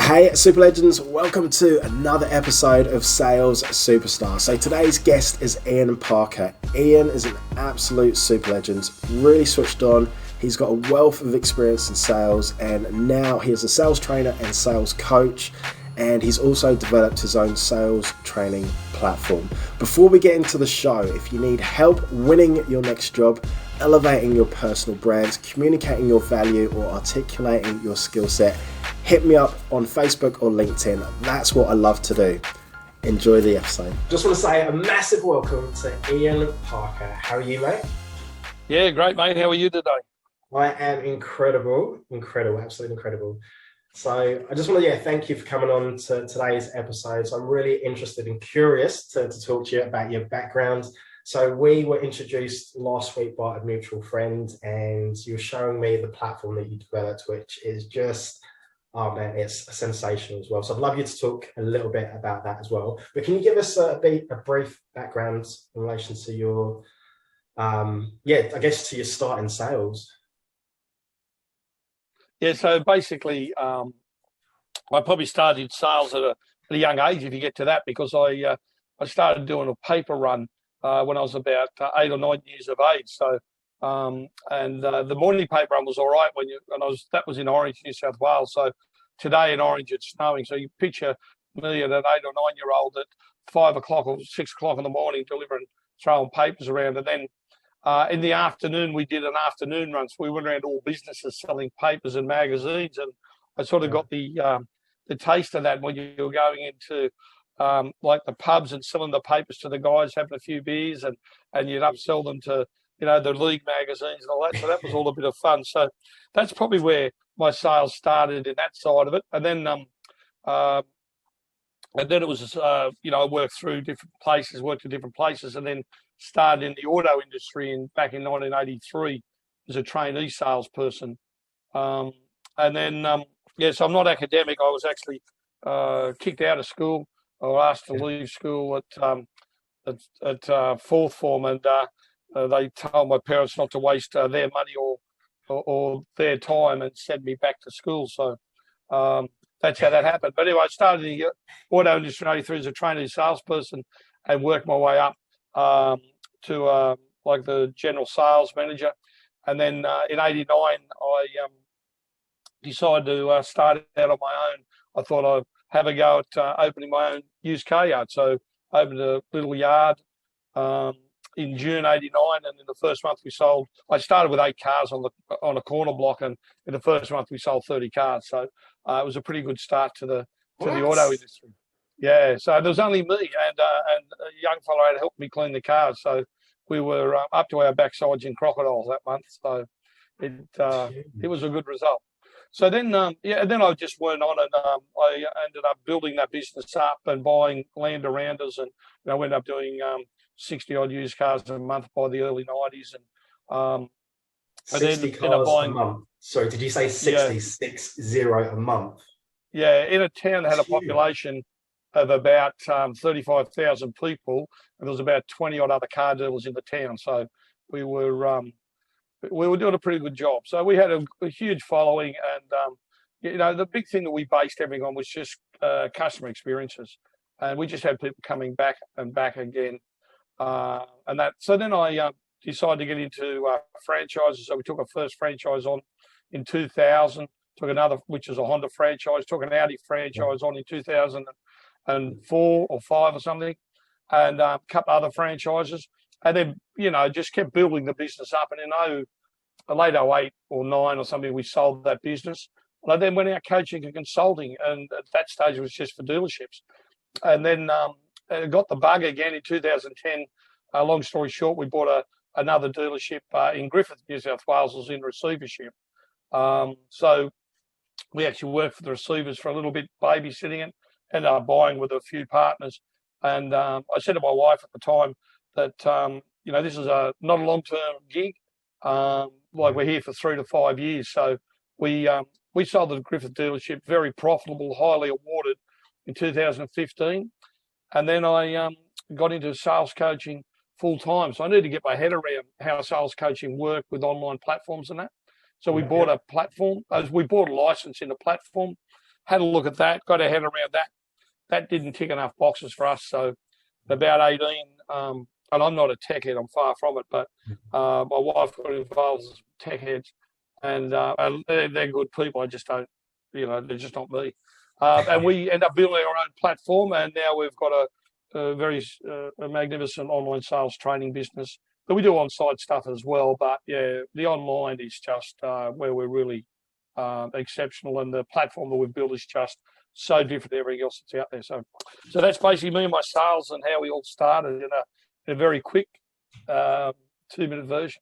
Hey Super Legends, welcome to another episode of Sales Superstar. So today's guest is Ian Parker. Ian is an absolute super legend, really switched on. He's got a wealth of experience in sales and now he is a sales trainer and sales coach, and he's also developed his own sales training platform. Before we get into the show, if you need help winning your next job, elevating your personal brand, communicating your value or articulating your skill set, hit me up on Facebook or LinkedIn. That's what I love to do. Enjoy the episode. Just want to say a massive welcome to Ian Parker. How are you, mate? Yeah, great, mate. How are you today? I am incredible, absolutely incredible. So I just want to thank you for coming on to today's episode. So I'm really interested and curious to talk to you about your background. So we were introduced last week by a mutual friend, and you were showing me the platform that you developed, which is just, oh man, it's sensational as well. So I'd love you to talk a little bit about that as well. But can you give us a brief background in relation to your, I guess to your start in sales? Yeah, so basically, I probably started sales at a young age, if you get to that, because I started doing a paper run when I was about 8 or 9 years of age. So, the morning paper run was all right that was in Orange, New South Wales. So today in Orange it's snowing. So you picture me at an 8 or 9 year old at 5 o'clock or 6 o'clock in the morning throwing papers around, and then. In the afternoon, we did an afternoon run. So we went around all businesses selling papers and magazines, and I sort of got the taste of that when you were going into like the pubs and selling the papers to the guys, having a few beers, and you'd upsell them to the league magazines and all that. So that was all a bit of fun. So that's probably where my sales started in that side of it, and then it was I worked through worked in different places, and then started in the auto industry back in 1983 as a trainee salesperson. So I'm not academic. I was actually kicked out of school. I was asked to leave school at fourth form, and they told my parents not to waste their money or their time and send me back to school. So that's how that happened. But anyway, I started in the auto industry in 1983 as a trainee salesperson and worked my way up to like the general sales manager, and then in '89 I decided to start out on my own. I thought I'd have a go at opening my own used car yard. So I opened a little yard in June '89, and in the first month we sold. I started with 8 cars on a corner block, and in the first month we sold 30 cars. So it was a pretty good start to the auto industry. Yeah, so there was only me and a young fellow had helped me clean the cars. So we were up to our backsides in crocodiles that month. So it was a good result. So then, then I just went on, and I ended up building that business up and buying land around us, and I ended up doing 60 odd used cars a month by the early 90s, and 60 cars a month. Sorry, did you say 60 a month? Yeah, in a town that had a population of about 35,000 people, and there was about 20 odd other car dealers in the town. So we were doing a pretty good job. So we had a huge following, and the big thing that we based everything on was just customer experiences, and we just had people coming back and back again, and that. So then I decided to get into franchises. So we took our first franchise on in 2000. Took another, which is a Honda franchise. Took an Audi franchise on in 2004 or 5 or something, and a couple other franchises, and then just kept building the business up. And in late 08 or 09 or something, we sold that business. And I then went out coaching and consulting, and at that stage it was just for dealerships. And then got the bug again in 2010. Long story short, we bought another dealership in Griffith, New South Wales, was in receivership. So we actually worked for the receivers for a little bit, babysitting it, ended up buying with a few partners. And I said to my wife at the time that, this is not a long-term gig. We're here for 3 to 5 years. So we sold the Griffith dealership, very profitable, highly awarded in 2015. And then I got into sales coaching full time. So I needed to get my head around how sales coaching worked with online platforms and that. So we bought a platform. We bought a license in a platform, had a look at that, got our head around that. That didn't tick enough boxes for us. So about 18, and I'm not a tech head, I'm far from it, but my wife got involved as tech heads, and they're good people. I just don't, they're just not me. And we end up building our own platform, and now we've got a very magnificent online sales training business. But we do on-site stuff as well. But yeah, the online is just where we're really exceptional, and the platform that we've built is just so different to everything else that's out there. So that's basically me and my sales and how we all started in a very quick 2-minute version.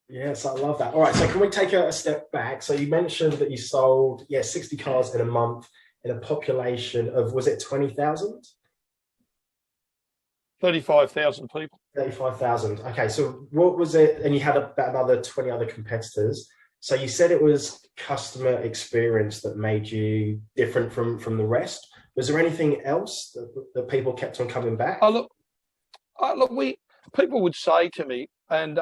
Yes, I love that. All right, so can we take a step back? So you mentioned that you sold 60 cars in a month in a population of, was it 20,000? 35,000 people. 35,000. Okay, so what was it? And you had about another 20 other competitors. So you said it was customer experience that made you different from the rest. Was there anything else that people kept on coming back? People would say to me, and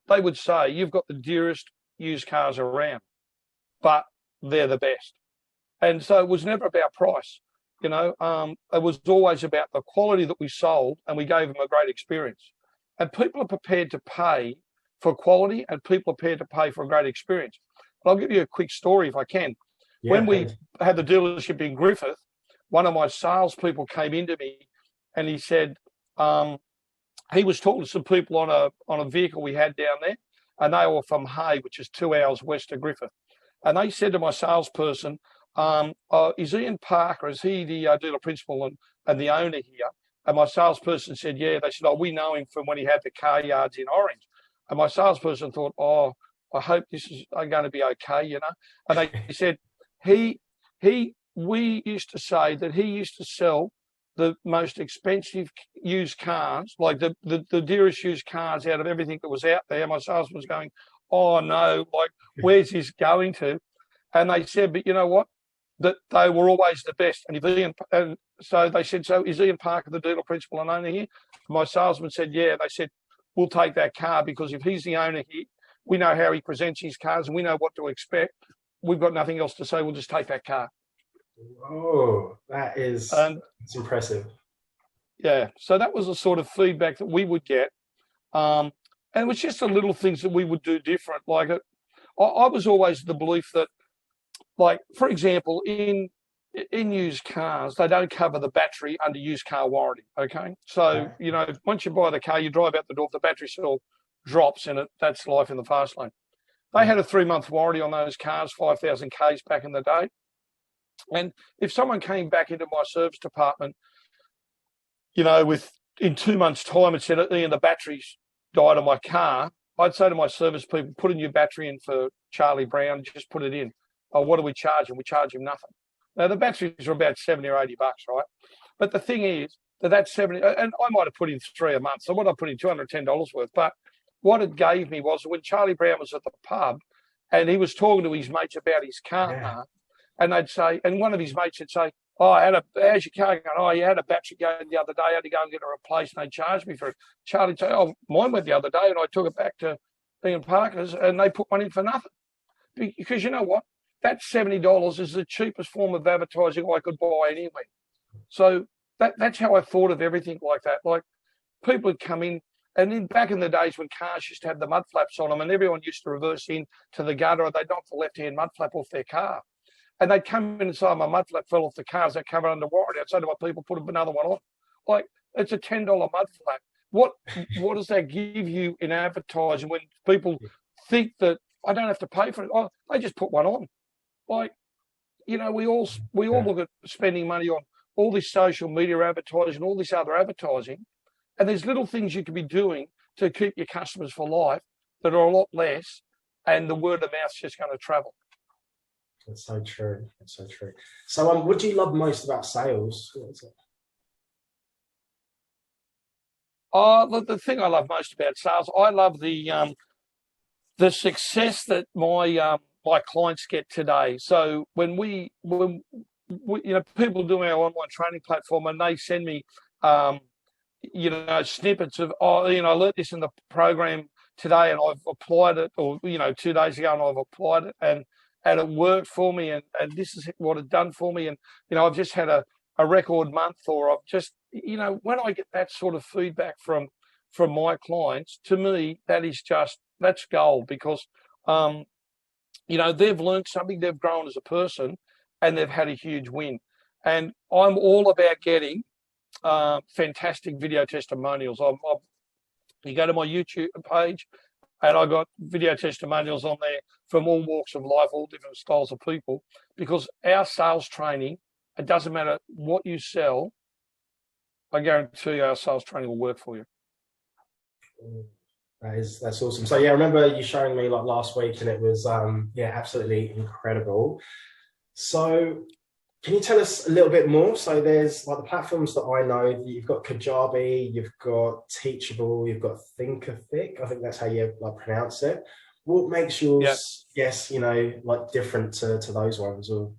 they would say, you've got the dearest used cars around, but they're the best. And so it was never about price. It was always about the quality that we sold, and we gave them a great experience. And people are prepared to pay for quality, and people are prepared to pay for a great experience. But I'll give you a quick story if I can. When we had the dealership in Griffith, one of my salespeople came into me, and he said he was talking to some people on a vehicle we had down there, and they were from Hay, which is 2 hours west of Griffith. And they said to my salesperson, is Ian Parker, is he the dealer principal and the owner here? And my salesperson said, yeah. They said, we know him from when he had the car yards in Orange. And my salesperson thought, I hope this is going to be okay, And they said, we used to say that he used to sell the most expensive used cars, like the dearest used cars out of everything that was out there. My salesman was going, oh no, like where's this going to? And they said, but you know what? That they were always the best. And so they said, so is Ian Parker the dealer principal and owner here? My salesman said, yeah. They said, we'll take that car, because if he's the owner here, we know how he presents his cars and we know what to expect. We've got nothing else to say. We'll just take that car. Oh, it's impressive. Yeah. So that was the sort of feedback that we would get. And it was just the little things that we would do different. Like I was always the belief that, like, for example, in used cars, they don't cover the battery under used car warranty. Okay. So, once you buy the car, you drive out the door, the battery cell drops in it. That's life in the fast lane. They had a 3-month warranty on those cars, 5,000 Ks back in the day. And if someone came back into my service department, in 2 months' time and said, Ian, the battery's died on my car, I'd say to my service people, put a new battery in for Charlie Brown, just put it in. Oh, what do we charge him? We charge him nothing. Now, the batteries are about $70 or $80, right? But the thing is that's 70, and I might have put in 3 a month, so what I put in $210 worth. But what it gave me was when Charlie Brown was at the pub and he was talking to his mates about his car, and they'd say, and one of his mates would say, how's your car going? Oh, you had a battery go the other day. I had to go and get it replaced, and they charged me for it. Charlie'd say, mine went the other day, and I took it back to Ian Parker's, and they put one in for nothing. Because you know what? That $70 is the cheapest form of advertising I could buy anywhere. So that's how I thought of everything like that. Like, people would come in, and then back in the days when cars used to have the mud flaps on them, and everyone used to reverse in to the gutter, or they'd knock the left-hand mud flap off their car. And they'd come in and say, my mud flap fell off the car, is that covered under warranty? I'd say to my people, put another one on. Like, it's a $10 mud flap. What does that give you in advertising when people think that I don't have to pay for it? Oh, they just put one on. Like, we all look at spending money on all this social media advertising, all this other advertising, and there's little things you can be doing to keep your customers for life that are a lot less, and the word of mouth's just going to travel. That's so true. That's so true. So, what do you love most about sales? What is it? The thing I love most about sales, I love the success that my clients get today. So when we people do our online training platform, and they send me snippets of, I learned this in the program today and I've applied it, or 2 days ago and I've applied it, and it worked for me, and this is what it done for me. And, I've just had a record month, or I've just, when I get that sort of feedback from my clients, to me, that's gold, because, they've learned something, they've grown as a person, and they've had a huge win. And I'm all about getting fantastic video testimonials. You go to my YouTube page, and I got video testimonials on there from all walks of life, all different styles of people, because our sales training, it doesn't matter what you sell, I guarantee you our sales training will work for you. That's awesome. So yeah, I remember you showing me like last week, and it was absolutely incredible. So can you tell us a little bit more? So there's like the platforms that I know. You've got Kajabi, you've got Teachable, you've got Thinkific. I think that's how you like pronounce it. What makes yours, like different to those ones? Or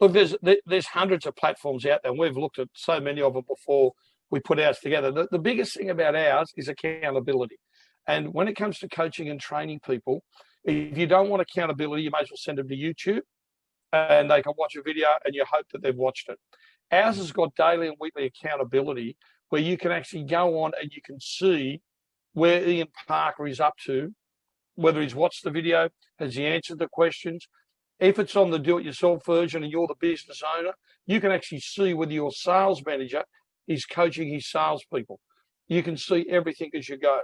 look, there's hundreds of platforms out there, and we've looked at so many of them before we put ours together. The biggest thing about ours is accountability. And when it comes to coaching and training people, if you don't want accountability, you may as well send them to YouTube, and they can watch a video and you hope that they've watched it. Ours has got daily and weekly accountability, where you can actually go on and you can see where Ian Parker is up to, whether he's watched the video, has he answered the questions. If it's on the do-it-yourself version and you're the business owner, you can actually see whether your sales manager is coaching his salespeople. You can see everything as you go.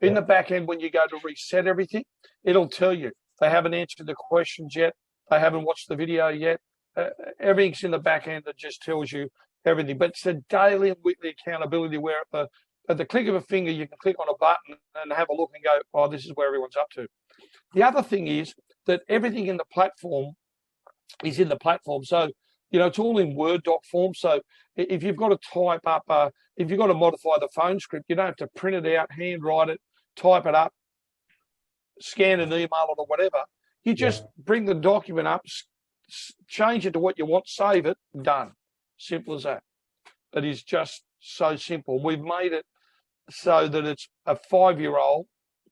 In the back end, when you go to reset everything, it'll tell you they haven't answered the questions yet, they haven't watched the video yet. Everything's in the back end that just tells you everything. But it's a daily and weekly accountability where at the click of a finger, you can click on a button and have a look and go, oh, this is where everyone's up to. The other thing is that everything in the platform is in the platform. So, it's all in Word doc form. So if you've got to type up, if you've got to modify the phone script, you don't have to print it out, handwrite it, type it up, scan and email it or whatever. You just bring the document up, change it to what you want, save it, done. Simple as that. It is just so simple. We've made it so that it's a 5-year-old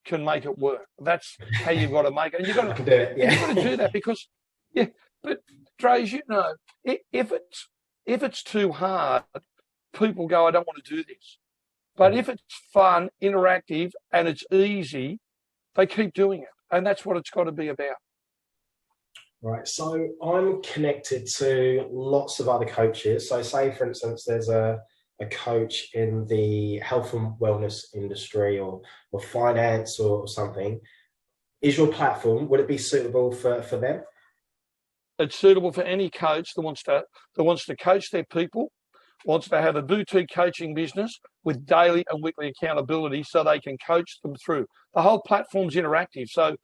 can make it work. That's how you've got to make it. And you've got to do it. Yeah. You've got to do that because, but Dre, if it's too hard, people go, I don't want to do this. But if it's fun, interactive, and it's easy, they keep doing it. And that's what it's got to be about. Right. So I'm connected to lots of other coaches. So say, for instance, there's a coach in the health and wellness industry or finance or something. Is your platform, would it be suitable for them? It's suitable for any coach that wants to coach their people, wants to have a boutique coaching business with daily and weekly accountability so they can coach them through. The whole platform's interactive. So,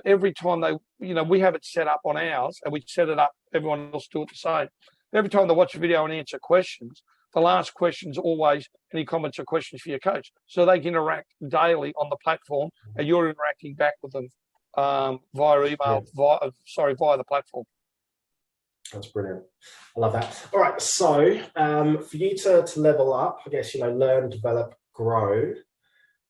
every time we have it set up on ours and we set it up, everyone else do it the same. Every time they watch a video and answer questions, the last question's always any comments or questions for your coach. So they can interact daily on the platform and you're interacting back with them via email, via the platform. That's brilliant. I love that. All right. So for you to level up, I guess, learn, develop, grow,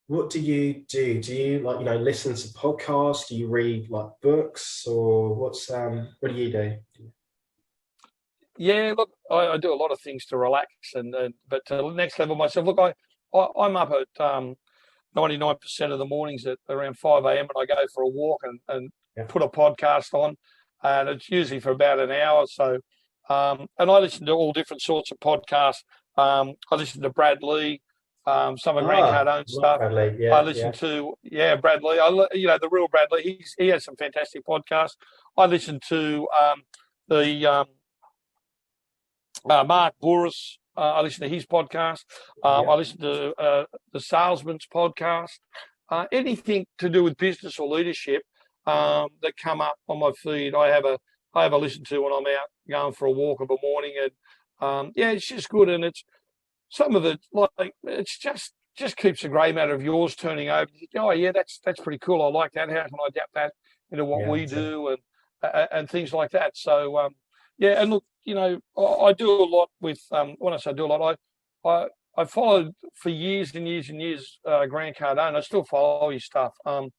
what do you do? Do you listen to podcasts? Do you read like books, or what do you do? Yeah, look, I do a lot of things to relax but to the next level myself. Look, I'm up at 99% of the mornings at around 5 a.m. and I go for a walk and put a podcast on. And it's usually for about an hour or so. And I listen to all different sorts of podcasts. I listen to Brad Lee, some of Grant Cardone's stuff. I listen to Brad Lee. The real Brad Lee. He has some fantastic podcasts. I listen to the Mark Boris. I listen to his podcast. I listen to the Salesman's podcast. Anything to do with business or leadership that come up on my feed, I have a listen to when I'm out going for a walk of a morning, and it's just good. And it's some of it, like, it's just keeps the grey matter of yours turning over. Oh yeah, that's pretty cool. I like that. How can I adapt that into what we do and things like that? So and look, I do a lot with when I say do a lot, I followed for years and years and years Grant Cardone. I still follow his stuff, and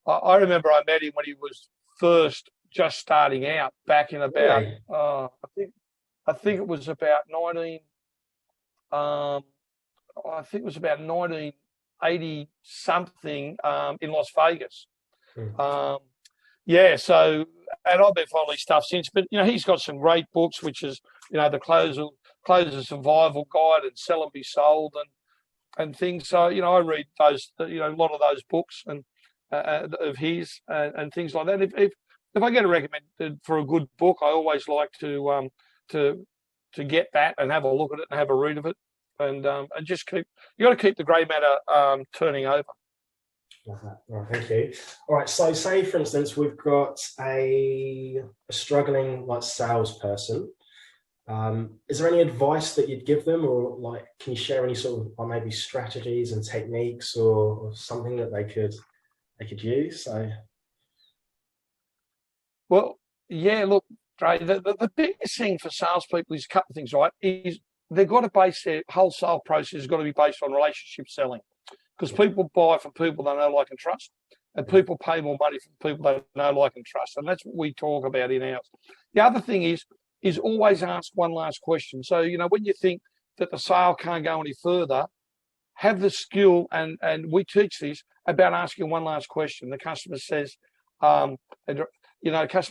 I remember I met him when he was first just starting out back in about, Really? I think it was about 19, I think it was about 1980 something in Las Vegas. Mm. Yeah, so, and I've been following his stuff since, but, he's got some great books, which is, the Closer Survival Guide and Sell and Be Sold and things. So, I read those, a lot of those books and of his and things like that. If I get a recommended for a good book, I always like to get that and have a look at it and have a read of it, and just you got to keep the grey matter turning over. Love that. All right, thank you. All right, so say for instance we've got a struggling salesperson. Is there any advice that you'd give them, or can you share any sort of maybe strategies and techniques or something that they could use? So, well, yeah. Look, Dre, the biggest thing for salespeople is a couple of things, right? Is they've got to base their whole sale process has got to be based on relationship selling, because people buy from people they know, like, and trust, and people pay more money from people they know, like, and trust, and that's what we talk about in ours. The other thing is always ask one last question. So, when you think that the sale can't go any further, have the skill, and we teach this about asking one last question. The customer says, customer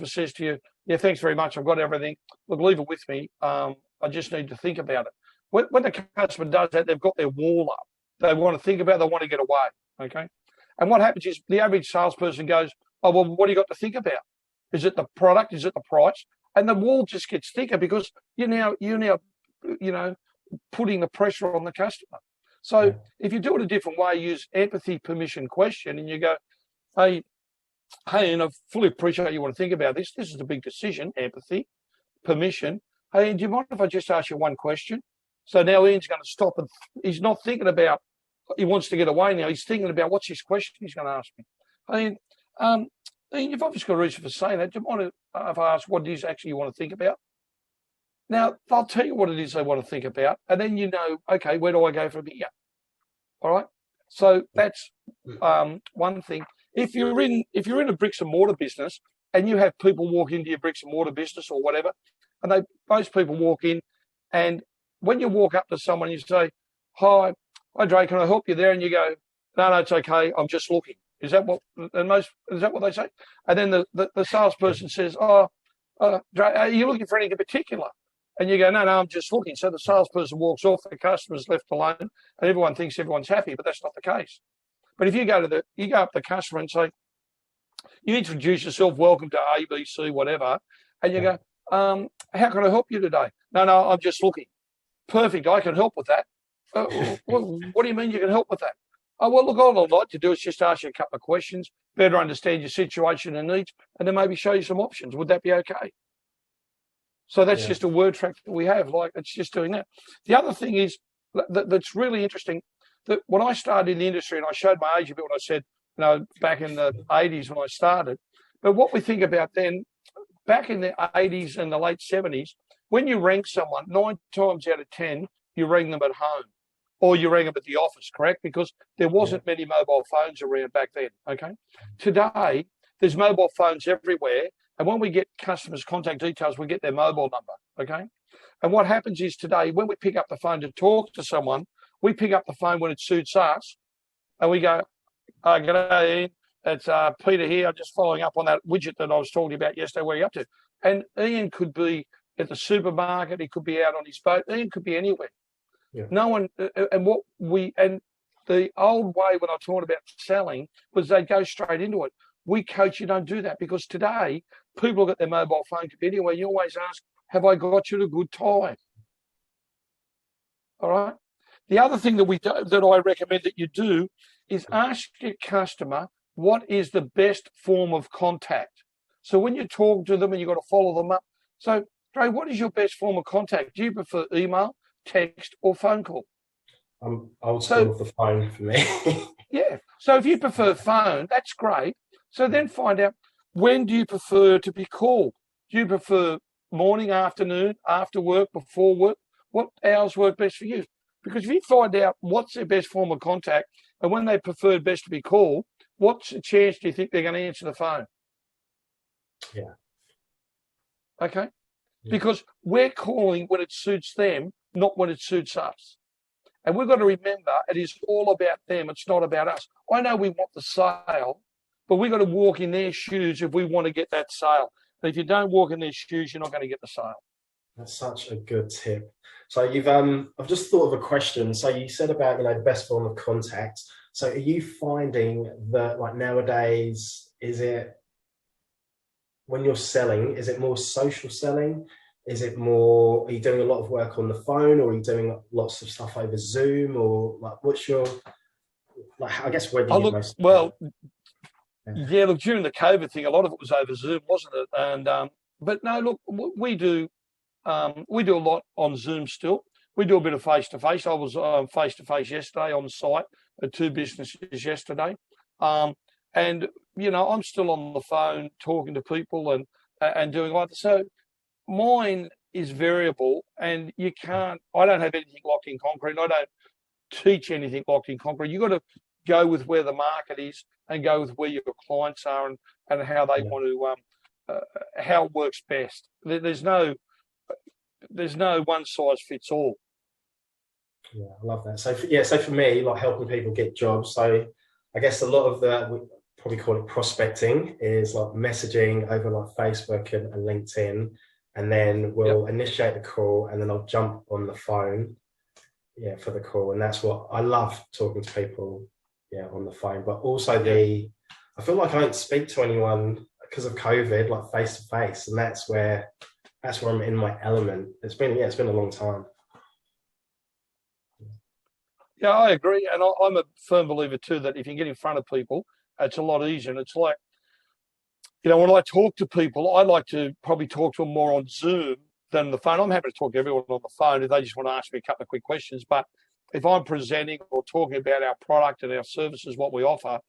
says to you, yeah, thanks very much, I've got everything. Look, leave it with me. I just need to think about it. When the customer does that, they've got their wall up. They want to think about it, they want to get away, okay? And what happens is the average salesperson goes, oh, well, what do you got to think about? Is it the product? Is it the price? And the wall just gets thicker because you're now putting the pressure on the customer. So if you do it a different way, use empathy, permission, question, and you go, hey, and I fully appreciate you want to think about this. This is a big decision. Empathy, permission. Hey, do you mind if I just ask you one question? So now Ian's going to stop, and he's not thinking about, he wants to get away now. He's thinking about what's his question he's going to ask me. Hey, Ian, you've obviously got a reason for saying that. Do you mind if I ask what it is actually you want to think about? Now, they'll tell you what it is they want to think about, and then okay, where do I go from here? All right? So that's one thing. If you're in a bricks and mortar business and you have people walk into your bricks and mortar business or whatever, and most people walk in, and when you walk up to someone, you say, hi, Dre, can I help you there? And you go, no, it's okay, I'm just looking. Is that what they say? And then the salesperson says, Dre, are you looking for anything in particular? And you go, no, I'm just looking. So the salesperson walks off, the customer's left alone, and everyone thinks everyone's happy, but that's not the case. But if you go up to the customer and say, you introduce yourself, welcome to ABC, whatever, and you go, how can I help you today? No, I'm just looking. Perfect, I can help with that. What do you mean you can help with that? Oh, well, look, all I'd like to do is just ask you a couple of questions, better understand your situation and needs, and then maybe show you some options. Would that be okay? So that's just a word track that we have. It's just doing that. The other thing is that's really interesting, that when I started in the industry, and I showed my age a bit when I said, back in the 80s when I started, but what we think about then, back in the 80s and the late 70s, when you rang someone, 9 times out of 10, you rang them at home or you rang them at the office, correct? Because there wasn't many mobile phones around back then, okay? Today, there's mobile phones everywhere, and when we get customers' contact details, we get their mobile number, okay? And what happens is today, when we pick up the phone to talk to someone, we pick up the phone when it suits us, and we go, g'day, Ian. It's Peter here. I'm just following up on that widget that I was talking about yesterday. Where are you up to? And Ian could be at the supermarket. He could be out on his boat. Ian could be anywhere. Yeah. No one. And the old way when I talked about selling was they go straight into it. We coach you don't do that, because today people get their mobile phone could be anywhere. You always ask, have I got you at a good time? All right. The other thing that I recommend that you do is ask your customer what is the best form of contact. So when you talk to them and you've got to follow them up. So, Dre, what is your best form of contact? Do you prefer email, text, or phone call? Old school with the phone for me. Yeah. So if you prefer phone, that's great. So then find out, when do you prefer to be called? Do you prefer morning, afternoon, after work, before work? What hours work best for you? Because if you find out what's their best form of contact and when they prefer best to be called, what's the chance do you think they're going to answer the phone? Yeah. Okay. Yeah. Because we're calling when it suits them, not when it suits us. And we've got to remember it is all about them. It's not about us. I know we want the sale, but we've got to walk in their shoes if we want to get that sale. And if you don't walk in their shoes, you're not going to get the sale. That's such a good tip. So I've just thought of a question. So you said about, the best form of contact. So are you finding that like nowadays, is it when you're selling, is it more social selling? Is it more, are you doing a lot of work on the phone, or are you doing lots of stuff over Zoom, or like what's your, like, I guess where do you get most? Yeah, look, during the COVID thing, a lot of it was over Zoom, wasn't it? And but no, look, we do a lot on Zoom still. We do a bit of face to face. I was face to face yesterday on site at 2 businesses yesterday, and I'm still on the phone talking to people and doing like that. So mine is variable, and I don't have anything locked in concrete. I don't teach anything locked in concrete. You've got to go with where the market is and go with where your clients are and how they want to, how it works best. There's no one size fits all. Yeah, I love that. So for me, like helping people get jobs. So I guess a lot of we probably call it prospecting, is like messaging over like Facebook and LinkedIn. And then we'll initiate the call, and then I'll jump on the phone, for the call. And that's what I love, talking to people, on the phone. But also I feel like I don't speak to anyone because of COVID, like face to face, and that's where I'm in my element. It's been a long time. Yeah, I agree, and I'm a firm believer too that if you get in front of people, it's a lot easier. And it's like, when I talk to people, I like to probably talk to them more on Zoom than the phone. I'm happy to talk to everyone on the phone if they just want to ask me a couple of quick questions. But if I'm presenting or talking about our product and our services, what we offer,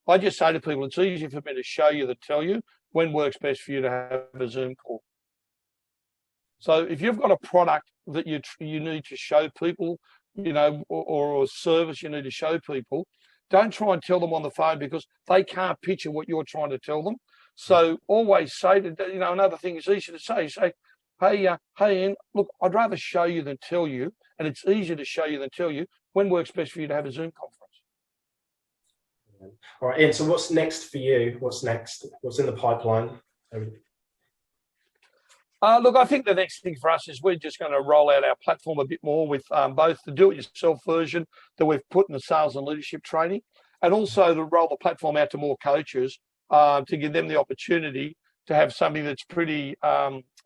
I just say to people, it's easier for me to show you than tell you when works best for you to have a Zoom call. So if you've got a product that you need to show people, or a service you need to show people, don't try and tell them on the phone, because they can't picture what you're trying to tell them. So always say another thing is easy to say. Say, hey, Ian, look, I'd rather show you than tell you, and it's easier to show you than tell you. When works best for you to have a Zoom conference? All right, Ian, so what's next for you? What's next? What's in the pipeline? Look, I think the next thing for us is we're just going to roll out our platform a bit more with both the do-it-yourself version that we've put in the sales and leadership training, and also to roll the platform out to more coaches to give them the opportunity to have something that's pretty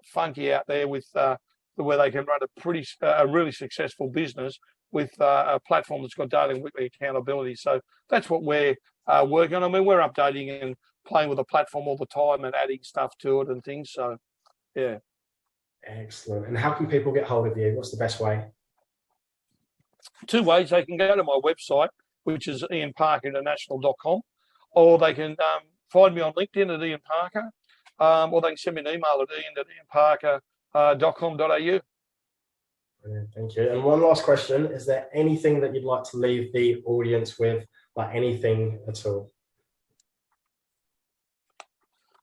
funky out there with where they can run a really successful business with a platform that's got daily and weekly accountability. So that's what we're working on. I mean, we're updating and playing with the platform all the time and adding stuff to it and things. So, yeah. Excellent. And how can people get hold of you? What's the best way? 2 ways. They can go to my website, which is ianparkerinternational.com, or they can find me on LinkedIn at Ian Parker, or they can send me an email at ian@ianparker.com.au. Brilliant, thank you. And one last question. Is there anything that you'd like to leave the audience with, like anything at all?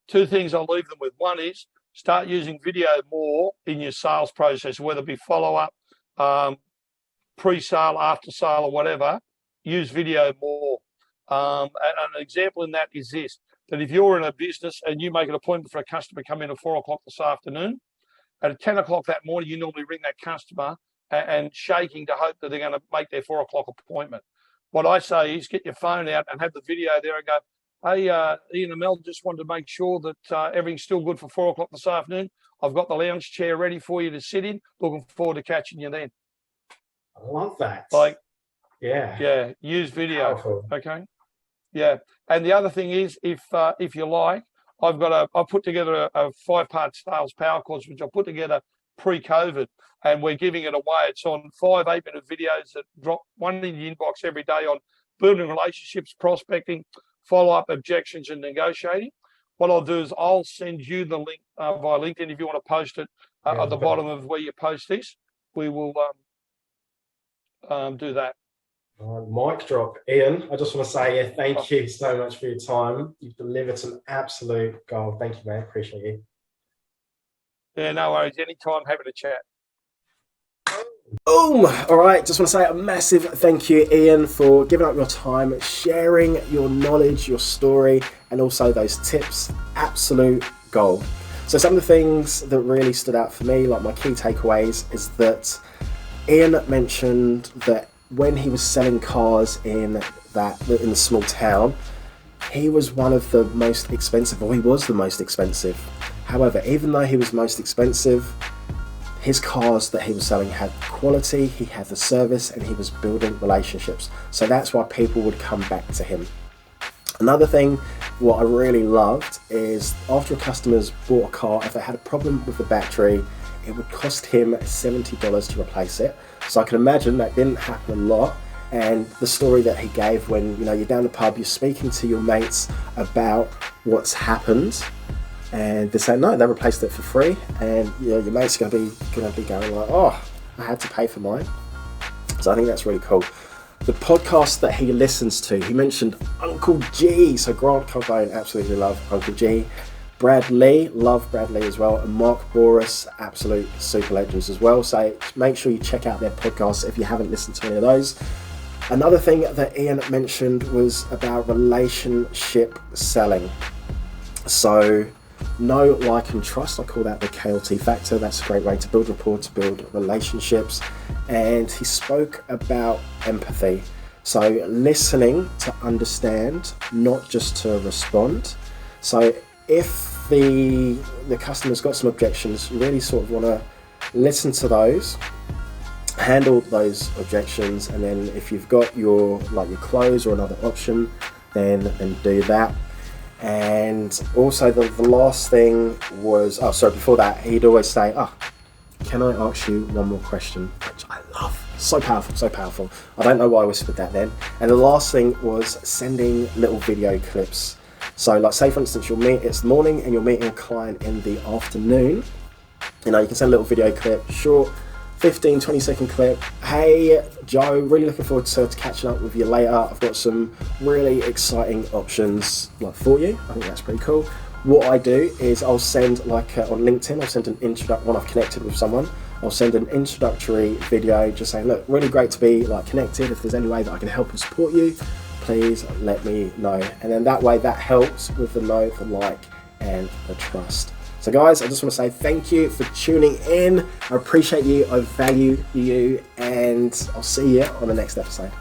2 things I'll leave them with. One is start using video more in your sales process, whether it be follow-up, pre-sale, after-sale, or whatever. Use video more. And an example in that is this, that if you're in a business and you make an appointment for a customer to come in at 4 o'clock this afternoon, at 10 o'clock that morning, you normally ring that customer and shaking to hope that they're going to make their 4 o'clock appointment. What I say is get your phone out and have the video there and go, hey, Ian and Mel, just wanted to make sure that everything's still good for 4 o'clock this afternoon. I've got the lounge chair ready for you to sit in. Looking forward to catching you then. I love that. Yeah, use video. Powerful. Okay. Yeah. And the other thing is, if you like, I put together a 5-part sales power course, which I put together pre-COVID, and we're giving it away. It's on 5 8-minute videos that drop one in the inbox every day on building relationships, prospecting, follow-up, objections, and negotiating. What I'll do is I'll send you the link via LinkedIn if you want to post it at the bottom of where you post this. We will do that. Mic drop. Ian, I just want to say thank you so much for your time. You've delivered some absolute gold. Thank you, mate. Appreciate you. Yeah, no worries. Anytime, happy to chat. Boom! All right, just want to say a massive thank you, Ian, for giving up your time, sharing your knowledge, your story, and also those tips. Absolute gold. So some of the things that really stood out for me, like my key takeaways, is that Ian mentioned that when he was selling cars in the small town, he was one of the most expensive, or he was the most expensive. However, even though he was most expensive, his cars that he was selling had quality, he had the service, and he was building relationships. So that's why people would come back to him. Another thing, what I really loved is after customers bought a car, if they had a problem with the battery, it would cost him $70 to replace it. So I can imagine that didn't happen a lot. And the story that he gave when you're down the pub, you're speaking to your mates about what's happened, and they're saying no, they replaced it for free, and your mate's gonna be going like, oh, I had to pay for mine. So I think that's really cool. The podcast that he listens to, he mentioned Uncle G. So Grant Cardone, absolutely love Uncle G. Brad Lee, love Brad Lee as well, and Mark Boris, absolute super legends as well. So make sure you check out their podcasts if you haven't listened to any of those. Another thing that Ian mentioned was about relationship selling. So know, like, and trust. I call that the KLT factor. That's a great way to build rapport, to build relationships. And he spoke about empathy. So listening to understand, not just to respond. So if the customer's got some objections, you really sort of want to listen to those, handle those objections, and then if you've got your close or another option, then do that. And also the last thing was, before that, he'd always say, can I ask you one more question? Which I love. So powerful, so powerful. I don't know why I whispered that then. And the last thing was sending little video clips. So like, say for instance, it's the morning and you're meeting a client in the afternoon. You can send a little video clip, short, 15-20 second clip. Hey Joe, really looking forward to catching up with you later. I've got some really exciting options for you. I think that's pretty cool. What I do is I'll send on LinkedIn, I'll send when I've connected with someone, I'll send an introductory video just saying, look, really great to be connected. If there's any way that I can help and support you, please let me know. And then that way, that helps with the know, the like, and the trust. So guys, I just want to say thank you for tuning in. I appreciate you, I value you, and I'll see you on the next episode.